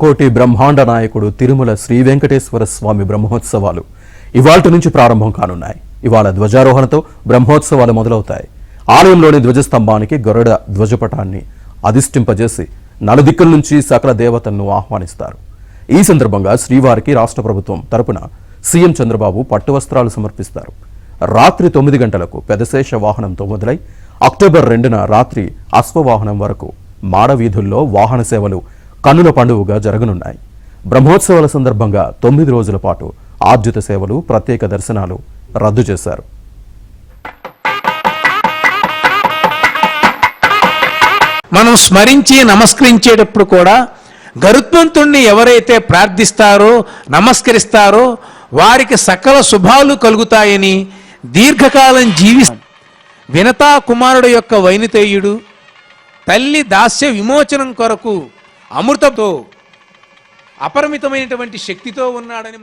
కోటి బ్రహ్మాండ నాయకుడు తిరుమల శ్రీ వెంకటేశ్వర స్వామి బ్రహ్మోత్సవాలు ఇవాల్టి నుంచి ప్రారంభం కానున్నాయి. ఇవాళ ధ్వజారోహణతో బ్రహ్మోత్సవాలు మొదలవుతాయి. ఆలయంలోని ధ్వజస్తంభానికి గరుడ ధ్వజపటాన్ని అధిష్ఠింపజేసి నలుదిక్కుల నుంచి సకల దేవతలను ఆహ్వానిస్తారు. ఈ సందర్భంగా శ్రీవారికి రాష్ట్ర ప్రభుత్వం తరపున సీఎం చంద్రబాబు పట్టు వస్త్రాలు సమర్పిస్తారు. రాత్రి 9 గంటలకు పెదశేష వాహనంతో మొదలై అక్టోబర్ 2న రాత్రి అశ్వవాహనం వరకు మాడవీధుల్లో వాహన సేవలు కన్నుల పండుగగా జరగనున్నాయి. బ్రహ్మోత్సవాల సందర్భంగా 9 రోజుల పాటు ఆర్జిత సేవలు, ప్రత్యేక దర్శనాలు రద్దు చేశారు. మనం స్మరించి నమస్కరించేటప్పుడు కూడా గరుత్మంతుణ్ణి ఎవరైతే ప్రార్థిస్తారో, నమస్కరిస్తారో వారికి సకల శుభాలు కలుగుతాయని, దీర్ఘకాలం జీవిస్తాం. వినతా కుమారుడు యొక్క వైనితేయుడు తల్లి దాస్య విమోచనం కొరకు అమృతంతో అపరిమితమైనటువంటి శక్తితో ఉన్నాడని